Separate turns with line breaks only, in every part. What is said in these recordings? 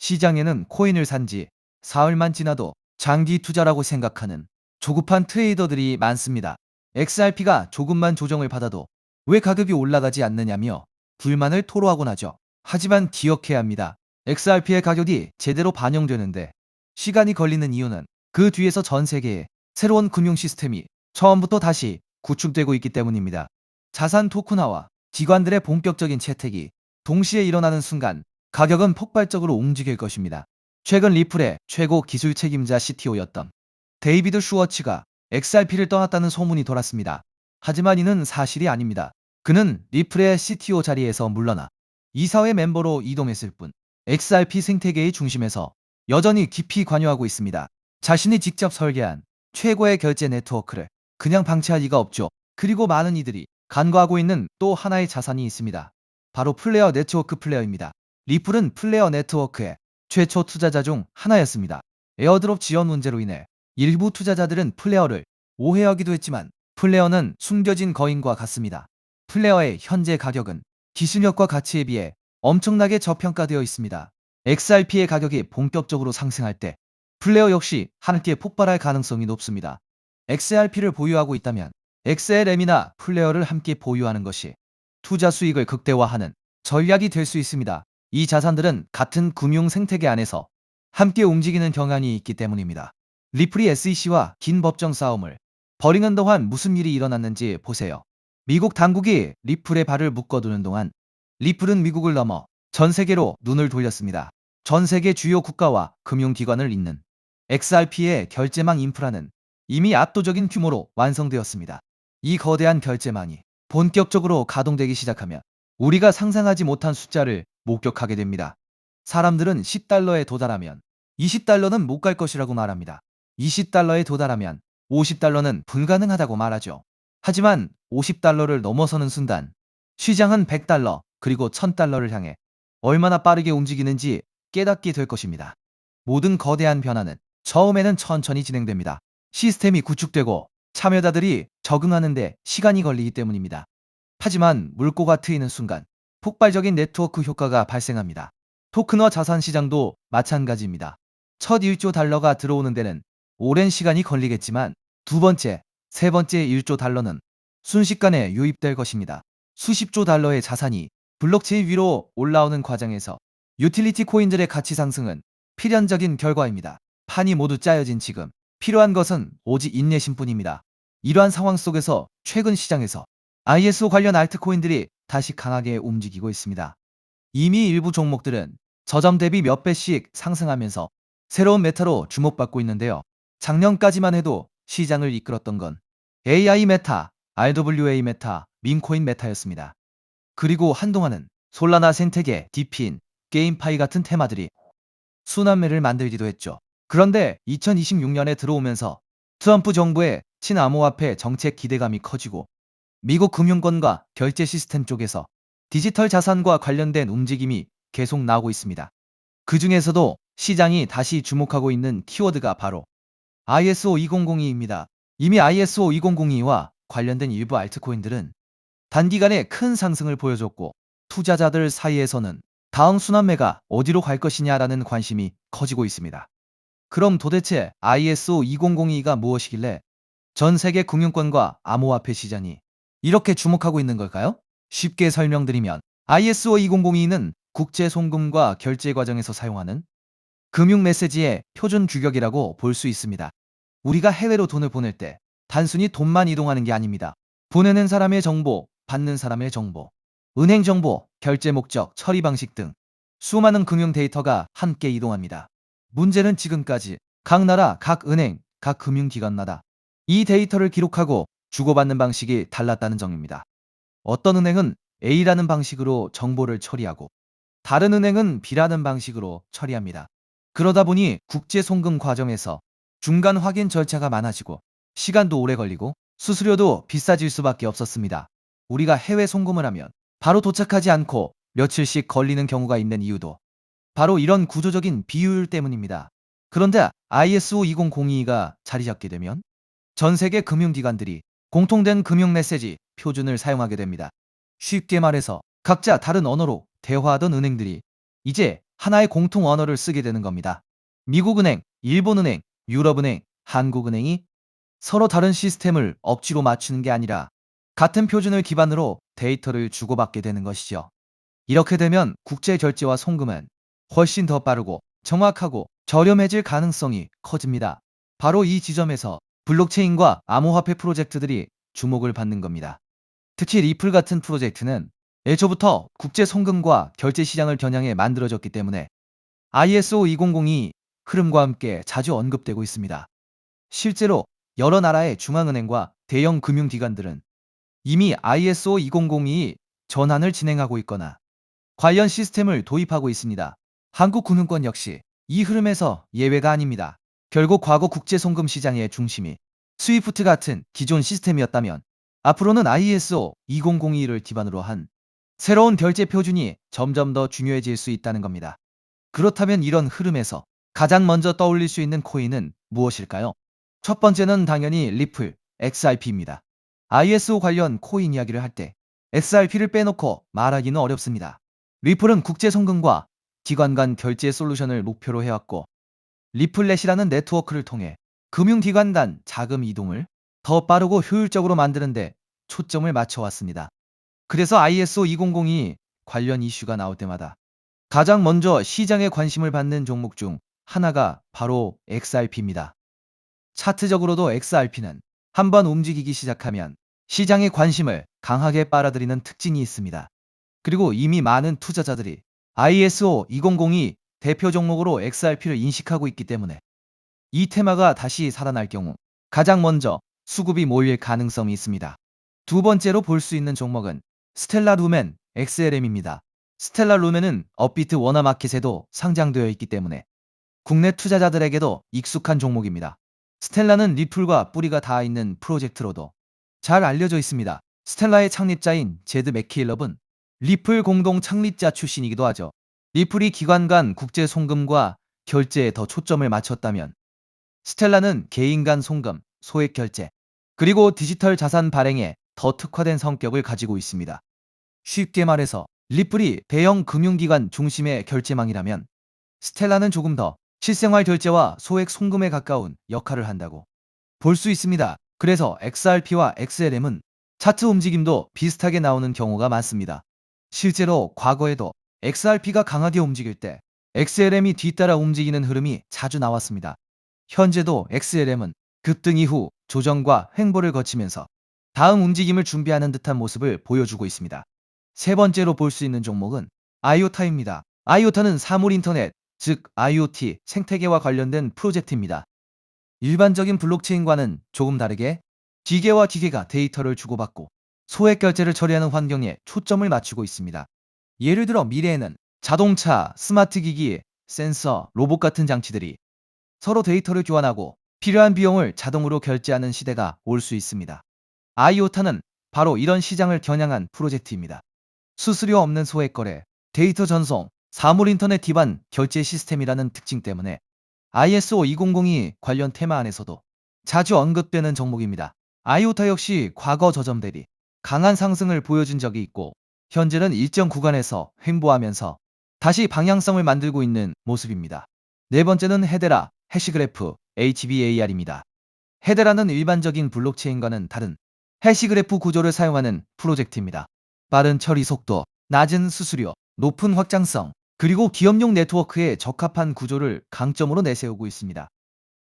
시장에는 코인을 산 지 사흘만 지나도 장기 투자라고 생각하는 조급한 트레이더들이 많습니다. XRP가 조금만 조정을 받아도 왜 가격이 올라가지 않느냐며 불만을 토로하곤 하죠. 하지만 기억해야 합니다. XRP의 가격이 제대로 반영되는데 시간이 걸리는 이유는 그 뒤에서 전 세계에 새로운 금융 시스템이 처음부터 다시 구축되고 있기 때문입니다. 자산 토큰화와 기관들의 본격적인 채택이 동시에 일어나는 순간 가격은 폭발적으로 움직일 것입니다. 최근 리플의 최고 기술 책임자 CTO였던 데이비드 슈워츠가 XRP를 떠났다는 소문이 돌았습니다. 하지만 이는 사실이 아닙니다. 그는 리플의 CTO 자리에서 물러나 이사회 멤버로 이동했을 뿐 XRP 생태계의 중심에서 여전히 깊이 관여하고 있습니다. 자신이 직접 설계한 최고의 결제 네트워크를 그냥 방치할 리가 없죠. 그리고 많은 이들이 간과하고 있는 또 하나의 자산이 있습니다. 바로 플레어 네트워크 플레어입니다. 리플은 플레어 네트워크의 최초 투자자 중 하나였습니다. 에어드롭 지원 문제로 인해 일부 투자자들은 플레어를 오해하기도 했지만 플레어는 숨겨진 거인과 같습니다. 플레어의 현재 가격은 기술력과 가치에 비해 엄청나게 저평가되어 있습니다. XRP의 가격이 본격적으로 상승할 때 플레어 역시 함께 폭발할 가능성이 높습니다. XRP를 보유하고 있다면 XLM이나 플레어를 함께 보유하는 것이 투자 수익을 극대화하는 전략이 될 수 있습니다. 이 자산들은 같은 금융 생태계 안에서 함께 움직이는 경향이 있기 때문입니다. 리플이 SEC와 긴 법정 싸움을 벌이는 동안 무슨 일이 일어났는지 보세요. 미국 당국이 리플의 발을 묶어두는 동안 리플은 미국을 넘어 전 세계로 눈을 돌렸습니다. 전 세계 주요 국가와 금융기관을 잇는 XRP의 결제망 인프라는 이미 압도적인 규모로 완성되었습니다. 이 거대한 결제망이 본격적으로 가동되기 시작하면 우리가 상상하지 못한 숫자를 목격하게 됩니다. 사람들은 10달러에 도달하면 20달러는 못 갈 것이라고 말합니다. 20달러에 도달하면 50달러는 불가능하다고 말하죠. 하지만 50달러를 넘어서는 순간 시장은 100달러 그리고 1000달러를 향해 얼마나 빠르게 움직이는지 깨닫게 될 것입니다. 모든 거대한 변화는 처음에는 천천히 진행됩니다. 시스템이 구축되고 참여자들이 적응하는데 시간이 걸리기 때문입니다. 하지만 물꼬가 트이는 순간 폭발적인 네트워크 효과가 발생합니다. 토큰화 자산 시장도 마찬가지입니다. 첫 1조 달러가 들어오는 데는 오랜 시간이 걸리겠지만 두 번째, 세 번째 1조 달러는 순식간에 유입될 것입니다. 수십조 달러의 자산이 블록체인 위로 올라오는 과정에서 유틸리티 코인들의 가치 상승은 필연적인 결과입니다. 판이 모두 짜여진 지금 필요한 것은 오직 인내심뿐입니다. 이러한 상황 속에서 최근 시장에서 ISO 관련 알트코인들이 다시 강하게 움직이고 있습니다. 이미 일부 종목들은 저점 대비 몇 배씩 상승하면서 새로운 메타로 주목받고 있는데요. 작년까지만 해도 시장을 이끌었던 건 AI 메타, RWA 메타, 민코인 메타였습니다. 그리고 한동안은 솔라나 생태계, 디피인, 게임파이 같은 테마들이 순환매를 만들기도 했죠. 그런데 2026년에 들어오면서 트럼프 정부의 친암호화폐 정책 기대감이 커지고 미국 금융권과 결제 시스템 쪽에서 디지털 자산과 관련된 움직임이 계속 나오고 있습니다. 그 중에서도 시장이 다시 주목하고 있는 키워드가 바로 ISO 2002입니다. 이미 ISO 2002와 관련된 일부 알트코인들은 단기간에 큰 상승을 보여줬고 투자자들 사이에서는 다음 순환매가 어디로 갈 것이냐라는 관심이 커지고 있습니다. 그럼 도대체 ISO 2002가 무엇이길래 전 세계 금융권과 암호화폐 시장이 이렇게 주목하고 있는 걸까요? 쉽게 설명드리면 ISO 2002는 국제 송금과 결제 과정에서 사용하는 금융 메시지의 표준 규격이라고 볼 수 있습니다. 우리가 해외로 돈을 보낼 때 단순히 돈만 이동하는 게 아닙니다. 보내는 사람의 정보, 받는 사람의 정보, 은행 정보, 결제 목적, 처리 방식 등 수많은 금융 데이터가 함께 이동합니다. 문제는 지금까지 각 나라, 각 은행, 각 금융기관마다 이 데이터를 기록하고 주고받는 방식이 달랐다는 점입니다. 어떤 은행은 A라는 방식으로 정보를 처리하고 다른 은행은 B라는 방식으로 처리합니다. 그러다 보니 국제 송금 과정에서 중간 확인 절차가 많아지고 시간도 오래 걸리고 수수료도 비싸질 수밖에 없었습니다. 우리가 해외 송금을 하면 바로 도착하지 않고 며칠씩 걸리는 경우가 있는 이유도 바로 이런 구조적인 비효율 때문입니다. 그런데 ISO 2002가 자리 잡게 되면 전 세계 금융기관들이 공통된 금융 메시지 표준을 사용하게 됩니다. 쉽게 말해서 각자 다른 언어로 대화하던 은행들이 이제 하나의 공통 언어를 쓰게 되는 겁니다. 미국은행, 일본은행, 유럽은행, 한국은행이 서로 다른 시스템을 억지로 맞추는 게 아니라 같은 표준을 기반으로 데이터를 주고받게 되는 것이죠. 이렇게 되면 국제 결제와 송금은 훨씬 더 빠르고 정확하고 저렴해질 가능성이 커집니다. 바로 이 지점에서 블록체인과 암호화폐 프로젝트들이 주목을 받는 겁니다. 특히 리플 같은 프로젝트는 애초부터 국제 송금과 결제 시장을 겨냥해 만들어졌기 때문에 ISO 2002 흐름과 함께 자주 언급되고 있습니다. 실제로 여러 나라의 중앙은행과 대형 금융기관들은 이미 ISO 2002 전환을 진행하고 있거나 관련 시스템을 도입하고 있습니다. 한국금융권 역시 이 흐름에서 예외가 아닙니다. 결국 과거 국제송금 시장의 중심이 스위프트 같은 기존 시스템이었다면 앞으로는 ISO 2002를 기반으로 한 새로운 결제 표준이 점점 더 중요해질 수 있다는 겁니다. 그렇다면 이런 흐름에서 가장 먼저 떠올릴 수 있는 코인은 무엇일까요? 첫 번째는 당연히 리플, XRP입니다. ISO 관련 코인 이야기를 할 때 XRP를 빼놓고 말하기는 어렵습니다. 리플은 국제송금과 기관 간 결제 솔루션을 목표로 해왔고, 리플렛이라는 네트워크를 통해 금융기관 간 자금 이동을 더 빠르고 효율적으로 만드는데 초점을 맞춰왔습니다. 그래서 ISO 2002 관련 이슈가 나올 때마다 가장 먼저 시장에 관심을 받는 종목 중 하나가 바로 XRP입니다. 차트적으로도 XRP는 한번 움직이기 시작하면 시장의 관심을 강하게 빨아들이는 특징이 있습니다. 그리고 이미 많은 투자자들이 ISO 2002 대표 종목으로 XRP를 인식하고 있기 때문에 이 테마가 다시 살아날 경우 가장 먼저 수급이 몰릴 가능성이 있습니다. 두 번째로 볼 수 있는 종목은 스텔라 루멘 XLM입니다. 스텔라 루멘은 업비트 워너마켓에도 상장되어 있기 때문에 국내 투자자들에게도 익숙한 종목입니다. 스텔라는 리플과 뿌리가 닿아 있는 프로젝트로도 잘 알려져 있습니다. 스텔라의 창립자인 제드 맥케일럽은 리플 공동 창립자 출신이기도 하죠. 리플이 기관 간 국제 송금과 결제에 더 초점을 맞췄다면 스텔라는 개인 간 송금, 소액 결제, 그리고 디지털 자산 발행에 더 특화된 성격을 가지고 있습니다. 쉽게 말해서 리플이 대형 금융기관 중심의 결제망이라면 스텔라는 조금 더 실생활 결제와 소액 송금에 가까운 역할을 한다고 볼 수 있습니다. 그래서 XRP와 XLM은 차트 움직임도 비슷하게 나오는 경우가 많습니다. 실제로 과거에도 XRP가 강하게 움직일 때 XLM이 뒤따라 움직이는 흐름이 자주 나왔습니다. 현재도 XLM은 급등 이후 조정과 횡보를 거치면서 다음 움직임을 준비하는 듯한 모습을 보여주고 있습니다. 세 번째로 볼 수 있는 종목은 아이오타입니다. 아이오타는 사물인터넷, 즉 IoT 생태계와 관련된 프로젝트입니다. 일반적인 블록체인과는 조금 다르게 기계와 기계가 데이터를 주고받고 소액 결제를 처리하는 환경에 초점을 맞추고 있습니다. 예를 들어 미래에는 자동차, 스마트 기기, 센서, 로봇 같은 장치들이 서로 데이터를 교환하고 필요한 비용을 자동으로 결제하는 시대가 올 수 있습니다. 아이오타는 바로 이런 시장을 겨냥한 프로젝트입니다. 수수료 없는 소액 거래, 데이터 전송, 사물 인터넷 기반 결제 시스템이라는 특징 때문에 ISO 2002 관련 테마 안에서도 자주 언급되는 종목입니다. 아이오타 역시 과거 저점 대비 강한 상승을 보여준 적이 있고 현재는 일정 구간에서 횡보하면서 다시 방향성을 만들고 있는 모습입니다. 네 번째는 헤데라, 해시그래프, HBAR입니다. 헤데라는 일반적인 블록체인과는 다른 해시그래프 구조를 사용하는 프로젝트입니다. 빠른 처리 속도, 낮은 수수료, 높은 확장성, 그리고 기업용 네트워크에 적합한 구조를 강점으로 내세우고 있습니다.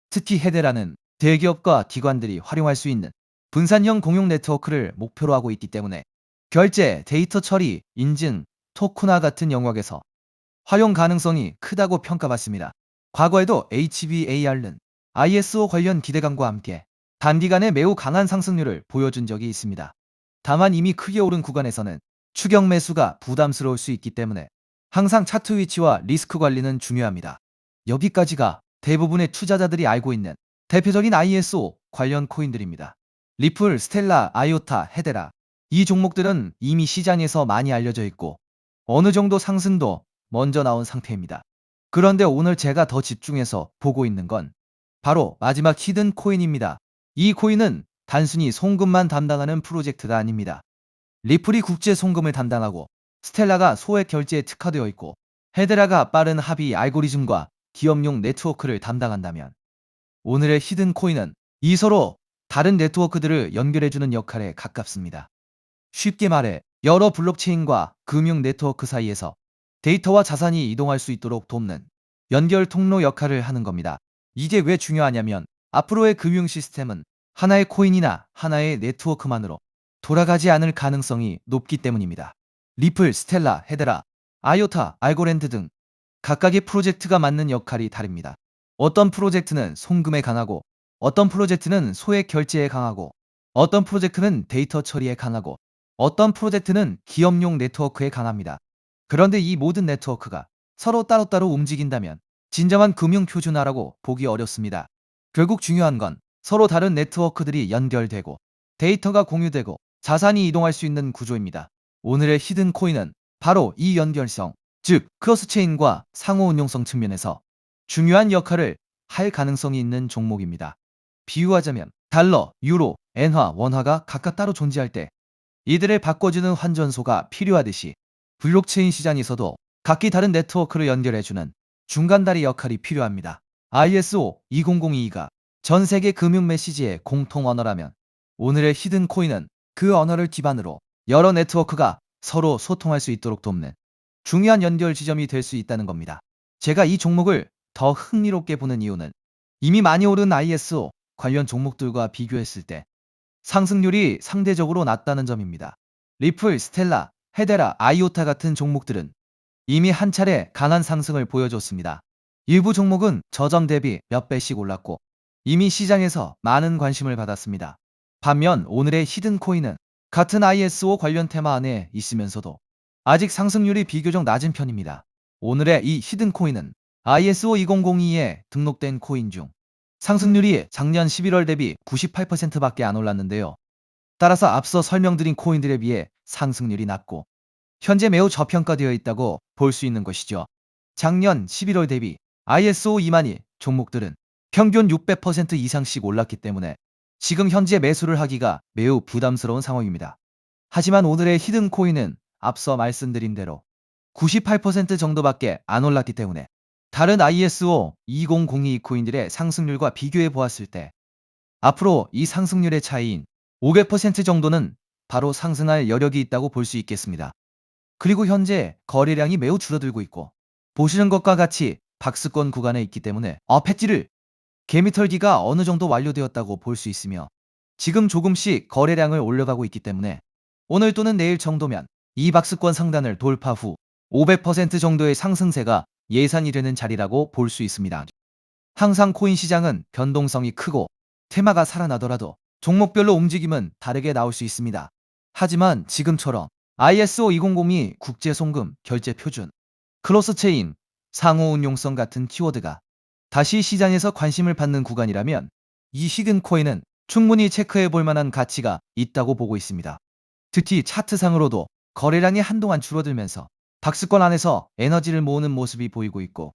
특히 헤데라는 대기업과 기관들이 활용할 수 있는 분산형 공용 네트워크를 목표로 하고 있기 때문에 결제, 데이터 처리, 인증, 토큰화 같은 영역에서 활용 가능성이 크다고 평가받습니다. 과거에도 HBAR는 ISO 관련 기대감과 함께 단기간에 매우 강한 상승률을 보여준 적이 있습니다. 다만 이미 크게 오른 구간에서는 추격 매수가 부담스러울 수 있기 때문에 항상 차트 위치와 리스크 관리는 중요합니다. 여기까지가 대부분의 투자자들이 알고 있는 대표적인 ISO 관련 코인들입니다. 리플, 스텔라, 아이오타, 헤데라. 이 종목들은 이미 시장에서 많이 알려져 있고 어느 정도 상승도 먼저 나온 상태입니다. 그런데 오늘 제가 더 집중해서 보고 있는 건 바로 마지막 히든 코인입니다. 이 코인은 단순히 송금만 담당하는 프로젝트가 아닙니다. 리플이 국제 송금을 담당하고 스텔라가 소액 결제에 특화되어 있고 헤데라가 빠른 합의 알고리즘과 기업용 네트워크를 담당한다면 오늘의 히든 코인은 이 서로 다른 네트워크들을 연결해주는 역할에 가깝습니다. 쉽게 말해 여러 블록체인과 금융 네트워크 사이에서 데이터와 자산이 이동할 수 있도록 돕는 연결 통로 역할을 하는 겁니다. 이게 왜 중요하냐면 앞으로의 금융 시스템은 하나의 코인이나 하나의 네트워크만으로 돌아가지 않을 가능성이 높기 때문입니다. 리플, 스텔라, 헤데라, 아이오타, 알고랜드 등 각각의 프로젝트가 맡는 역할이 다릅니다. 어떤 프로젝트는 송금에 강하고, 어떤 프로젝트는 소액 결제에 강하고, 어떤 프로젝트는 데이터 처리에 강하고, 어떤 프로젝트는 기업용 네트워크에 강합니다. 그런데 이 모든 네트워크가 서로 따로따로 움직인다면 진정한 금융 표준화라고 보기 어렵습니다. 결국 중요한 건 서로 다른 네트워크들이 연결되고 데이터가 공유되고 자산이 이동할 수 있는 구조입니다. 오늘의 히든 코인은 바로 이 연결성, 즉 크로스체인과 상호 운용성 측면에서 중요한 역할을 할 가능성이 있는 종목입니다. 비유하자면 달러, 유로, 엔화, 원화가 각각 따로 존재할 때 이들을 바꿔주는 환전소가 필요하듯이 블록체인 시장에서도 각기 다른 네트워크를 연결해주는 중간다리 역할이 필요합니다. ISO 2002가 전 세계 금융 메시지의 공통 언어라면 오늘의 히든 코인은 그 언어를 기반으로 여러 네트워크가 서로 소통할 수 있도록 돕는 중요한 연결 지점이 될 수 있다는 겁니다. 제가 이 종목을 더 흥미롭게 보는 이유는 이미 많이 오른 ISO 관련 종목들과 비교했을 때 상승률이 상대적으로 낮다는 점입니다. 리플, 스텔라, 헤데라, 아이오타 같은 종목들은 이미 한 차례 강한 상승을 보여줬습니다. 일부 종목은 저점 대비 몇 배씩 올랐고 이미 시장에서 많은 관심을 받았습니다. 반면 오늘의 히든 코인은 같은 ISO 관련 테마 안에 있으면서도 아직 상승률이 비교적 낮은 편입니다. 오늘의 이 히든 코인은 ISO 2002에 등록된 코인 중 상승률이 작년 11월 대비 98%밖에 안 올랐는데요. 따라서 앞서 설명드린 코인들에 비해 상승률이 낮고 현재 매우 저평가되어 있다고 볼 수 있는 것이죠. 작년 11월 대비 ISO 2만이 종목들은 평균 600% 이상씩 올랐기 때문에 지금 현재 매수를 하기가 매우 부담스러운 상황입니다. 하지만 오늘의 히든 코인은 앞서 말씀드린 대로 98% 정도밖에 안 올랐기 때문에 다른 ISO 2002 코인들의 상승률과 비교해 보았을 때 앞으로 이 상승률의 차이인 500% 정도는 바로 상승할 여력이 있다고 볼 수 있겠습니다. 그리고 현재 거래량이 매우 줄어들고 있고 보시는 것과 같이 박스권 구간에 있기 때문에 패지를 개미털기가 어느 정도 완료되었다고 볼 수 있으며 지금 조금씩 거래량을 올려가고 있기 때문에 오늘 또는 내일 정도면 이 박스권 상단을 돌파 후 500% 정도의 상승세가 예상이 되는 자리라고 볼 수 있습니다. 항상 코인 시장은 변동성이 크고 테마가 살아나더라도 종목별로 움직임은 다르게 나올 수 있습니다. 하지만 지금처럼 ISO 2002 국제 송금 결제 표준, 크로스체인, 상호 운용성 같은 키워드가 다시 시장에서 관심을 받는 구간이라면 이 히든 코인은 충분히 체크해 볼 만한 가치가 있다고 보고 있습니다. 특히 차트상으로도 거래량이 한동안 줄어들면서 박스권 안에서 에너지를 모으는 모습이 보이고 있고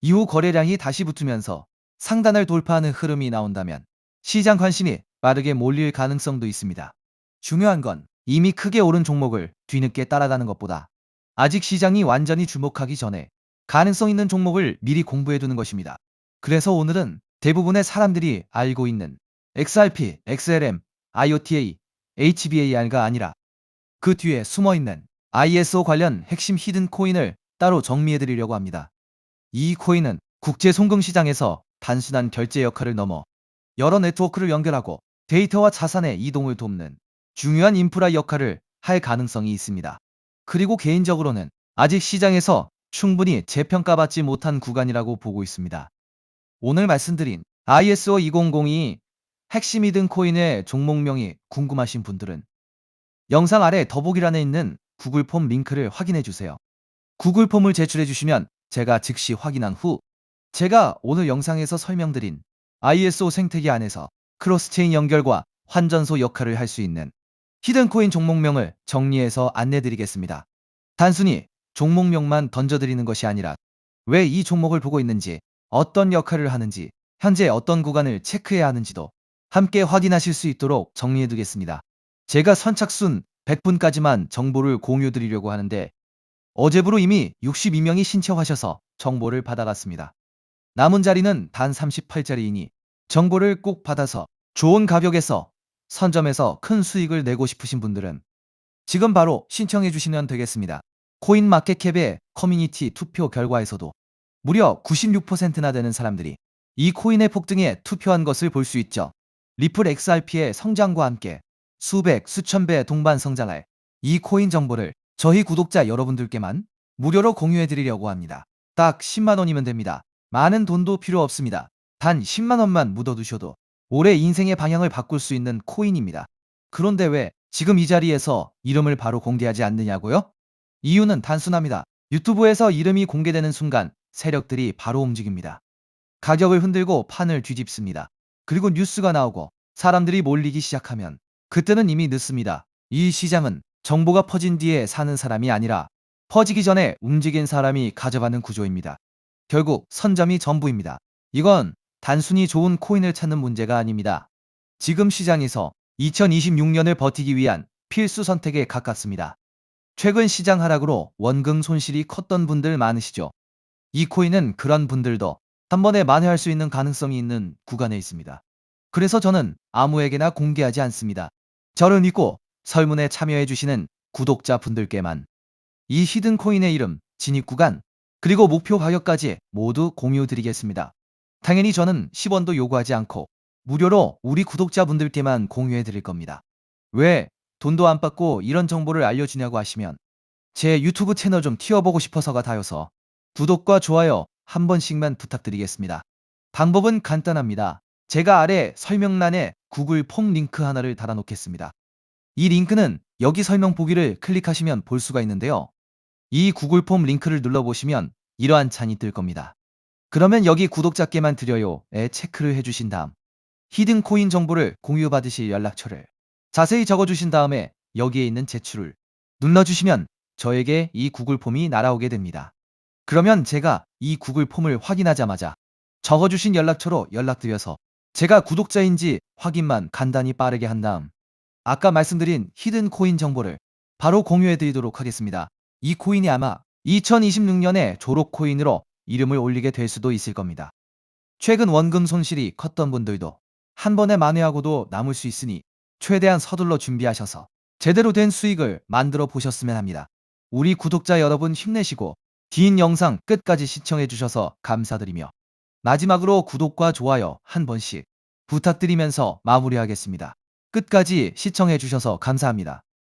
이후 거래량이 다시 붙으면서 상단을 돌파하는 흐름이 나온다면 시장 관심이 빠르게 몰릴 가능성도 있습니다. 중요한 건 이미 크게 오른 종목을 뒤늦게 따라가는 것보다 아직 시장이 완전히 주목하기 전에 가능성 있는 종목을 미리 공부해 두는 것입니다. 그래서 오늘은 대부분의 사람들이 알고 있는 XRP, XLM, IOTA, HBAR가 아니라 그 뒤에 숨어있는 ISO 관련 핵심 히든 코인을 따로 정리해 드리려고 합니다. 이 코인은 국제 송금 시장에서 단순한 결제 역할을 넘어 여러 네트워크를 연결하고 데이터와 자산의 이동을 돕는 중요한 인프라 역할을 할 가능성이 있습니다. 그리고 개인적으로는 아직 시장에서 충분히 재평가받지 못한 구간이라고 보고 있습니다. 오늘 말씀드린 ISO 2002 핵심 히든 코인의 종목명이 궁금하신 분들은 영상 아래 더보기란에 있는 구글 폼 링크를 확인해 주세요. 구글 폼을 제출해 주시면 제가 즉시 확인한 후 제가 오늘 영상에서 설명드린 ISO 생태계 안에서 크로스체인 연결과 환전소 역할을 할 수 있는 히든코인 종목명을 정리해서 안내드리겠습니다. 단순히 종목명만 던져드리는 것이 아니라 왜 이 종목을 보고 있는지, 어떤 역할을 하는지, 현재 어떤 구간을 체크해야 하는지도 함께 확인하실 수 있도록 정리해두겠습니다. 제가 선착순 100분까지만 정보를 공유드리려고 하는데 어제부로 이미 62명이 신청하셔서 정보를 받아갔습니다. 남은 자리는 단 38자리이니 정보를 꼭 받아서 좋은 가격에서 선점해서 큰 수익을 내고 싶으신 분들은 지금 바로 신청해 주시면 되겠습니다. 코인마켓캡의 커뮤니티 투표 결과에서도 무려 96%나 되는 사람들이 이 코인의 폭등에 투표한 것을 볼 수 있죠. 리플 XRP의 성장과 함께 수백, 수천 배 동반 성장할 이 코인 정보를 저희 구독자 여러분들께만 무료로 공유해 드리려고 합니다. 딱 10만 원이면 됩니다. 많은 돈도 필요 없습니다. 단 10만 원만 묻어두셔도 올해 인생의 방향을 바꿀 수 있는 코인입니다. 그런데 왜 지금 이 자리에서 이름을 바로 공개하지 않느냐고요? 이유는 단순합니다. 유튜브에서 이름이 공개되는 순간 세력들이 바로 움직입니다. 가격을 흔들고 판을 뒤집습니다. 그리고 뉴스가 나오고 사람들이 몰리기 시작하면 그때는 이미 늦습니다. 이 시장은 정보가 퍼진 뒤에 사는 사람이 아니라 퍼지기 전에 움직인 사람이 가져가는 구조입니다. 결국 선점이 전부입니다. 이건 단순히 좋은 코인을 찾는 문제가 아닙니다. 지금 시장에서 2026년을 버티기 위한 필수 선택에 가깝습니다. 최근 시장 하락으로 원금 손실이 컸던 분들 많으시죠? 이 코인은 그런 분들도 한 번에 만회할 수 있는 가능성이 있는 구간에 있습니다. 그래서 저는 아무에게나 공개하지 않습니다. 저를 믿고 설문에 참여해주시는 구독자분들께만 이 히든 코인의 이름, 진입 구간, 그리고 목표 가격까지 모두 공유드리겠습니다. 당연히 저는 10원도 요구하지 않고 무료로 우리 구독자분들께만 공유해 드릴 겁니다. 왜 돈도 안 받고 이런 정보를 알려주냐고 하시면 제 유튜브 채널 좀 튀어보고 싶어서가 다여서 구독과 좋아요 한 번씩만 부탁드리겠습니다. 방법은 간단합니다. 제가 아래 설명란에 구글 폼 링크 하나를 달아놓겠습니다. 이 링크는 여기 설명 보기를 클릭하시면 볼 수가 있는데요. 이 구글 폼 링크를 눌러보시면 이러한 창이 뜰 겁니다. 그러면 여기 구독자께만 드려요에 체크를 해주신 다음 히든 코인 정보를 공유받으실 연락처를 자세히 적어주신 다음에 여기에 있는 제출을 눌러주시면 저에게 이 구글 폼이 날아오게 됩니다. 그러면 제가 이 구글 폼을 확인하자마자 적어주신 연락처로 연락드려서 제가 구독자인지 확인만 간단히 빠르게 한 다음 아까 말씀드린 히든 코인 정보를 바로 공유해드리도록 하겠습니다. 이 코인이 아마 2026년에 졸업 코인으로 이름을 올리게 될 수도 있을 겁니다. 최근 원금 손실이 컸던 분들도 한 번에 만회하고도 남을 수 있으니 최대한 서둘러 준비하셔서 제대로 된 수익을 만들어 보셨으면 합니다. 우리 구독자 여러분 힘내시고 긴 영상 끝까지 시청해 주셔서 감사드리며 마지막으로 구독과 좋아요 한 번씩 부탁드리면서 마무리하겠습니다. 끝까지 시청해 주셔서 감사합니다.